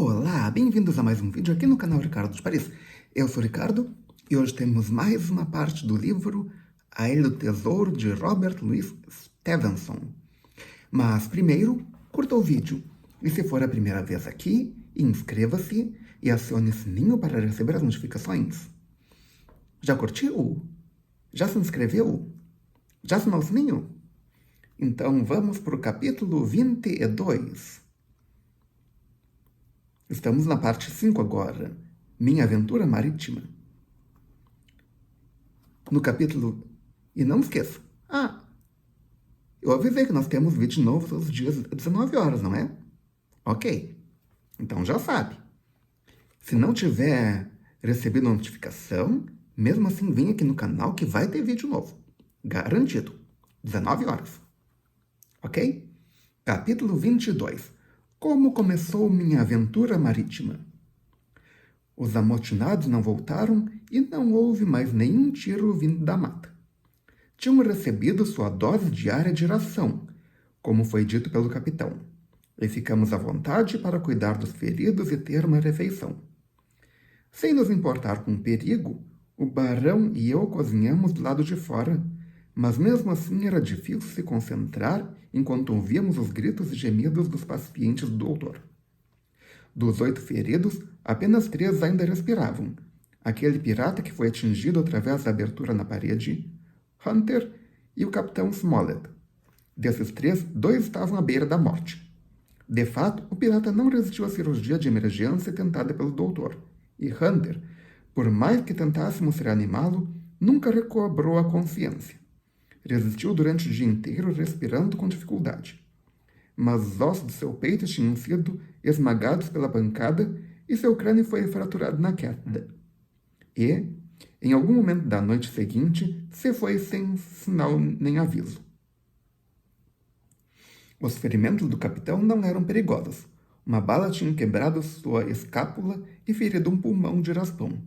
Olá, bem-vindos a mais um vídeo aqui no canal Ricardo de Paris. Eu sou o Ricardo e hoje temos mais uma parte do livro A Ilha do Tesouro de Robert Louis Stevenson. Mas primeiro, curta o vídeo e se for a primeira vez aqui, inscreva-se e acione o sininho para receber as notificações. Já curtiu? Já se inscreveu? Já assinou o sininho? Então vamos para o capítulo 22. Estamos na parte 5 agora, Minha Aventura Marítima. No capítulo... E não esqueça, eu avisei que nós temos vídeo novo todos os dias às 19 horas, não é? Ok, então já sabe. Se não tiver recebido notificação, mesmo assim vem aqui no canal que vai ter vídeo novo. Garantido, 19 horas. Ok? Capítulo 22. Como começou minha aventura marítima? Os amotinados não voltaram e não houve mais nenhum tiro vindo da mata. Tinham recebido sua dose diária de ração, como foi dito pelo capitão, e ficamos à vontade para cuidar dos feridos e ter uma refeição. Sem nos importar com o perigo, o barão e eu cozinhamos do lado de fora, mas mesmo assim era difícil se concentrar enquanto ouvíamos os gritos e gemidos dos pacientes do doutor. Dos 8 feridos, apenas 3 ainda respiravam. Aquele pirata que foi atingido através da abertura na parede, Hunter e o capitão Smollett. Desses 3, 2 estavam à beira da morte. De fato, o pirata não resistiu à cirurgia de emergência tentada pelo doutor, e Hunter, por mais que tentássemos reanimá-lo, nunca recobrou a consciência. Resistiu durante o dia inteiro respirando com dificuldade. Mas os ossos do seu peito tinham sido esmagados pela pancada e seu crânio foi fraturado na queda. E, em algum momento da noite seguinte, se foi sem sinal nem aviso. Os ferimentos do capitão não eram perigosos. Uma bala tinha quebrado sua escápula e ferido um pulmão de raspão.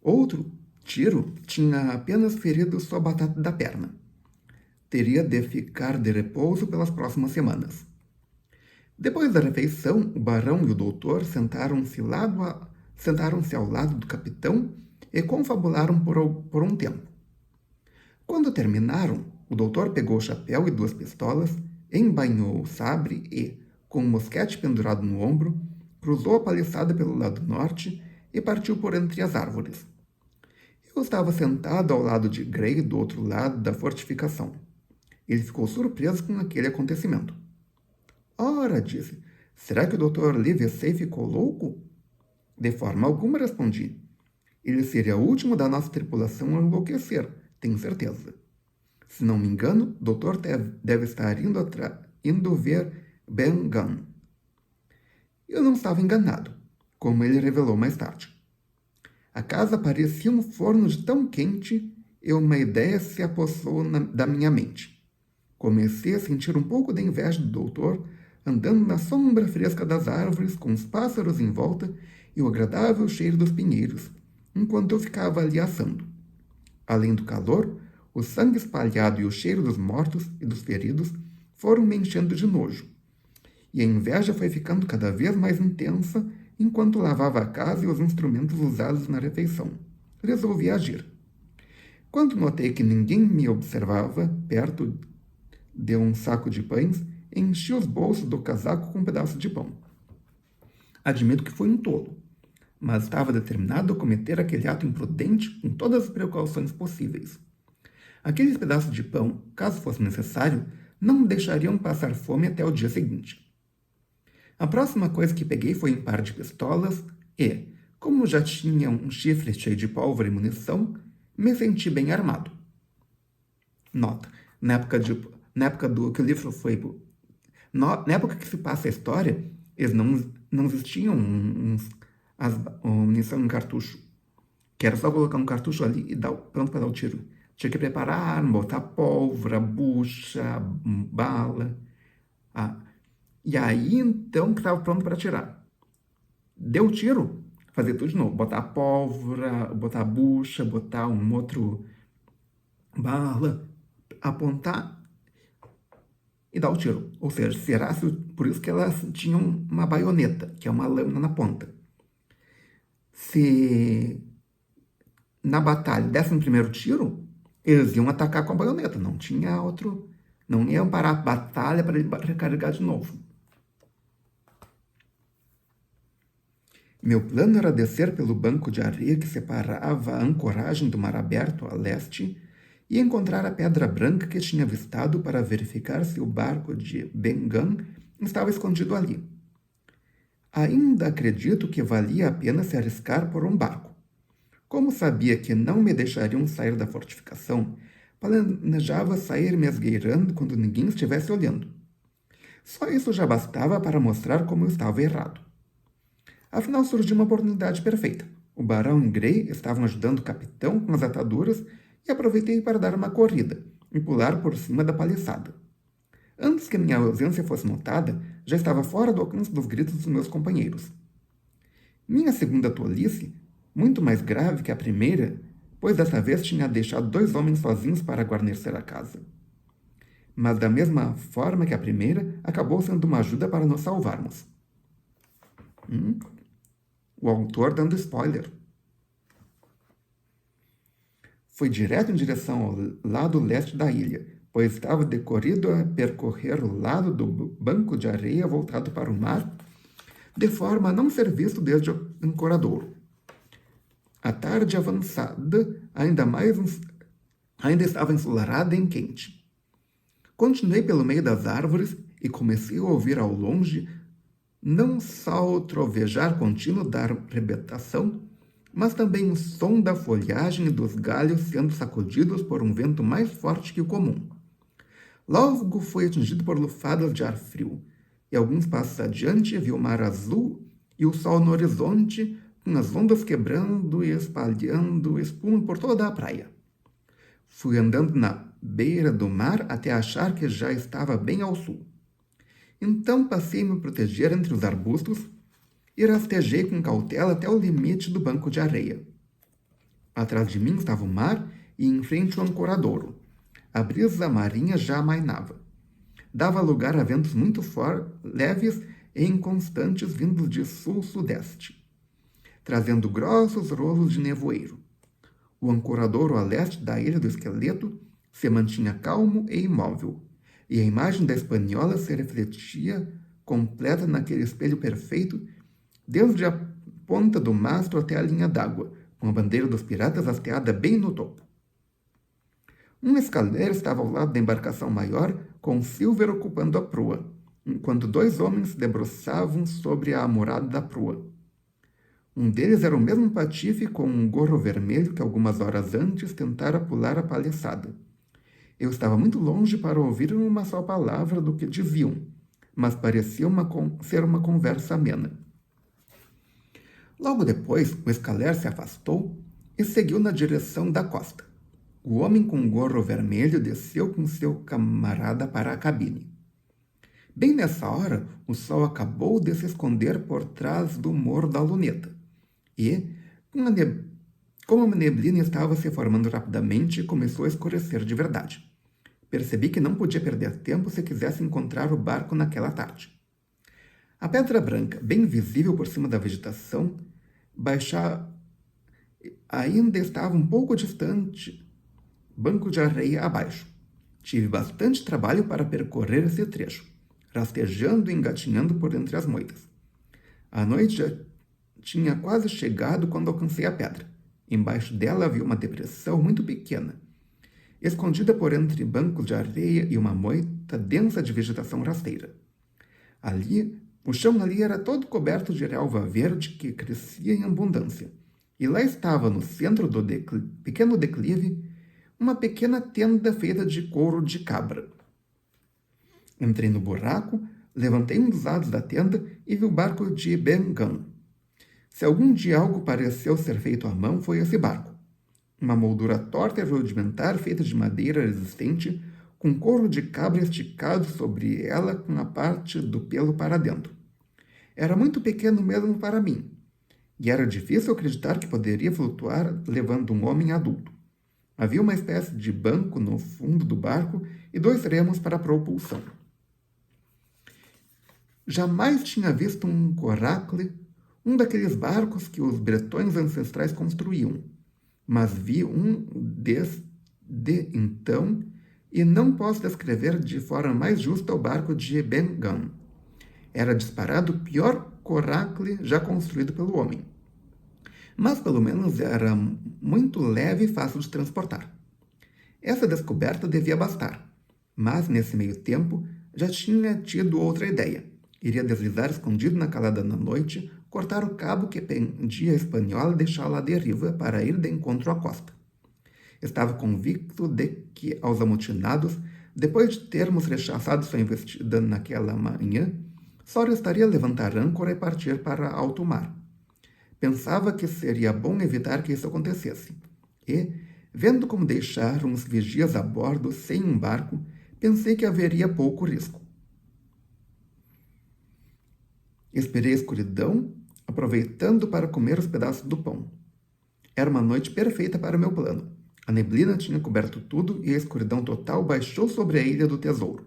Outro tiro tinha apenas ferido sua batata da perna. Teria de ficar de repouso pelas próximas semanas. Depois da refeição, o barão e o doutor sentaram-se ao lado do capitão e confabularam por um tempo. Quando terminaram, o doutor pegou o chapéu e 2 pistolas, embainhou o sabre e, com um mosquete pendurado no ombro, cruzou a paliçada pelo lado norte e partiu por entre as árvores. Eu estava sentado ao lado de Gray, do outro lado da fortificação. Ele ficou surpreso com aquele acontecimento. Ora, disse, será que o Dr. Livesey ficou louco? De forma alguma, respondi. Ele seria o último da nossa tripulação a enlouquecer, tenho certeza. Se não me engano, o doutor deve estar indo ver Ben Gunn. Eu não estava enganado, como ele revelou mais tarde. A casa parecia um forno de tão quente e uma ideia se apossou da minha mente. Comecei a sentir um pouco de inveja do doutor, andando na sombra fresca das árvores, com os pássaros em volta e o agradável cheiro dos pinheiros, enquanto eu ficava ali assando. Além do calor, o sangue espalhado e o cheiro dos mortos e dos feridos foram me enchendo de nojo. E a inveja foi ficando cada vez mais intensa enquanto lavava a casa e os instrumentos usados na refeição. Resolvi agir. Quando notei que ninguém me observava perto de um saco de pães, enchi os bolsos do casaco com um pedaço de pão. Admito que fui um tolo, mas estava determinado a cometer aquele ato imprudente com todas as precauções possíveis. Aqueles pedaços de pão, caso fosse necessário, não me deixariam passar fome até o dia seguinte. A próxima coisa que peguei foi um par de pistolas e, como já tinha um chifre cheio de pólvora e munição, me senti bem armado. Nota, na época do que o livro foi... Na época que se passa a história, eles não existiam munição em cartucho, que era só colocar um cartucho ali e pronto para dar o tiro. Tinha que preparar, botar pólvora, bucha, bala. E aí, então, que estava pronto para atirar. Deu o tiro, fazer tudo de novo. Botar pólvora, botar bucha, botar um outro bala, apontar e dá o tiro. Ou seja, por isso que elas tinham uma baioneta, que é uma lâmina na ponta. Se na batalha desse um primeiro tiro, eles iam atacar com a baioneta. Não tinha outro. Não iam parar a batalha para ele recarregar de novo. Meu plano era descer pelo banco de areia que separava a ancoragem do mar aberto a leste e encontrar a pedra branca que tinha avistado para verificar se o barco de Bengan estava escondido ali. Ainda acredito que valia a pena se arriscar por um barco. Como sabia que não me deixariam sair da fortificação, planejava sair me esgueirando quando ninguém estivesse olhando. Só isso já bastava para mostrar como eu estava errado. Afinal, surgiu uma oportunidade perfeita. O barão e Grey estavam ajudando o capitão com as ataduras e aproveitei para dar uma corrida e pular por cima da paliçada. Antes que minha ausência fosse notada, já estava fora do alcance dos gritos dos meus companheiros. Minha segunda tolice, muito mais grave que a primeira, pois dessa vez tinha deixado 2 homens sozinhos para guarnecer a casa. Mas da mesma forma que a primeira, acabou sendo uma ajuda para nos salvarmos. O autor dando spoiler. Fui direto em direção ao lado leste da ilha, pois estava decorrido a percorrer o lado do banco de areia voltado para o mar, de forma a não ser visto desde o ancoradouro. A tarde avançada ainda estava ensolarada e quente. Continuei pelo meio das árvores e comecei a ouvir ao longe não só o trovejar contínuo da arrebentação, mas também o som da folhagem e dos galhos sendo sacudidos por um vento mais forte que o comum. Logo fui atingido por lufadas de ar frio, e alguns passos adiante vi o mar azul e o sol no horizonte, com as ondas quebrando e espalhando espuma por toda a praia. Fui andando na beira do mar até achar que já estava bem ao sul. Então passei a me proteger entre os arbustos e rastejei com cautela até o limite do banco de areia. Atrás de mim estava o mar e em frente o ancoradouro. A brisa marinha já amainava. Dava lugar a ventos muito leves e inconstantes vindos de sul-sudeste, trazendo grossos rolos de nevoeiro. O ancoradouro a leste da ilha do esqueleto se mantinha calmo e imóvel, e a imagem da espanhola se refletia completa naquele espelho perfeito, desde a ponta do mastro até a linha d'água, com a bandeira dos piratas hasteada bem no topo. Um escaleiro estava ao lado da embarcação maior, com Silver ocupando a proa, enquanto 2 homens se debruçavam sobre a amurada da proa. Um deles era o mesmo patife com um gorro vermelho que algumas horas antes tentara pular a paliçada. Eu estava muito longe para ouvir uma só palavra do que diziam, mas parecia ser uma conversa amena. Logo depois, o escaler se afastou e seguiu na direção da costa. O homem com o gorro vermelho desceu com seu camarada para a cabine. Bem nessa hora, o sol acabou de se esconder por trás do morro da luneta. E, como a neblina estava se formando rapidamente, começou a escurecer de verdade. Percebi que não podia perder tempo se quisesse encontrar o barco naquela tarde. A pedra branca, bem visível por cima da vegetação, ainda estava um pouco distante, banco de areia abaixo. Tive bastante trabalho para percorrer esse trecho, rastejando e engatinhando por entre as moitas. A noite já tinha quase chegado quando alcancei a pedra. Embaixo dela havia uma depressão muito pequena, escondida por entre bancos de areia e uma moita densa de vegetação rasteira. O chão ali era todo coberto de relva verde que crescia em abundância, e lá estava, no centro do pequeno declive, uma pequena tenda feita de couro de cabra. Entrei no buraco, levantei um dos lados da tenda e vi o barco de Bengan. Se algum dia algo pareceu ser feito à mão, foi esse barco. Uma moldura torta e rudimentar feita de madeira resistente, com couro de cabra esticado sobre ela com a parte do pelo para dentro. Era muito pequeno mesmo para mim, e era difícil acreditar que poderia flutuar levando um homem adulto. Havia uma espécie de banco no fundo do barco e 2 remos para a propulsão. Jamais tinha visto um coracle, um daqueles barcos que os bretões ancestrais construíam, mas vi um desde então e não posso descrever de forma mais justa o barco de Ben Gunn. Era disparado o pior coracle já construído pelo homem, mas pelo menos era muito leve e fácil de transportar. Essa descoberta devia bastar, mas nesse meio tempo já tinha tido outra ideia. Iria deslizar escondido na calada da noite, cortar o cabo que pendia a espanhola e deixá-la à deriva para ir de encontro à costa. Estava convicto de que, aos amotinados, depois de termos rechaçado sua investida naquela manhã, só restaria levantar âncora e partir para alto mar. Pensava que seria bom evitar que isso acontecesse. E, vendo como deixaram os vigias a bordo sem um barco, pensei que haveria pouco risco. Esperei a escuridão, aproveitando para comer os pedaços do pão. Era uma noite perfeita para o meu plano. A neblina tinha coberto tudo e a escuridão total baixou sobre a ilha do tesouro.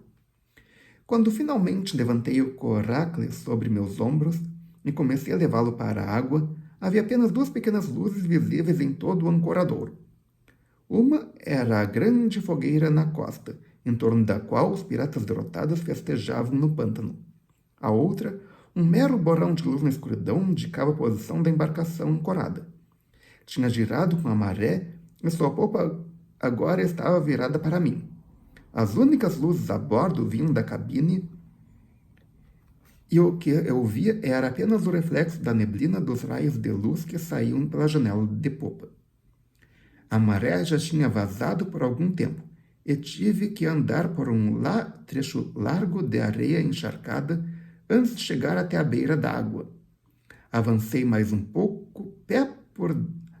Quando finalmente levantei o coracle sobre meus ombros e comecei a levá-lo para a água, havia apenas 2 pequenas luzes visíveis em todo o ancoradouro. Uma era a grande fogueira na costa, em torno da qual os piratas derrotados festejavam no pântano. A outra, um mero borrão de luz na escuridão, indicava a posição da embarcação ancorada. Tinha girado com a maré e sua popa agora estava virada para mim. As únicas luzes a bordo vinham da cabine e o que eu via era apenas o reflexo da neblina dos raios de luz que saíam pela janela de popa. A maré já tinha vazado por algum tempo e tive que andar por um trecho largo de areia encharcada antes de chegar até a beira da água. Avancei mais um pouco,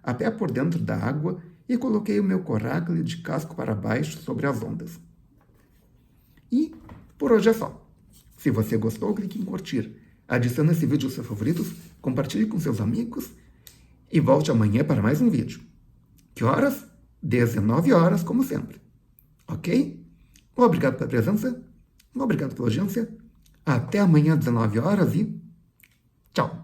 a pé por dentro da água, e coloquei o meu coracle de casco para baixo sobre as ondas. E por hoje é só. Se você gostou, clique em curtir. Adicione esse vídeo aos seus favoritos, compartilhe com seus amigos e volte amanhã para mais um vídeo. Que horas? 19 horas, como sempre. Ok? Obrigado pela presença, obrigado pela audiência. Até amanhã às 19 horas e tchau!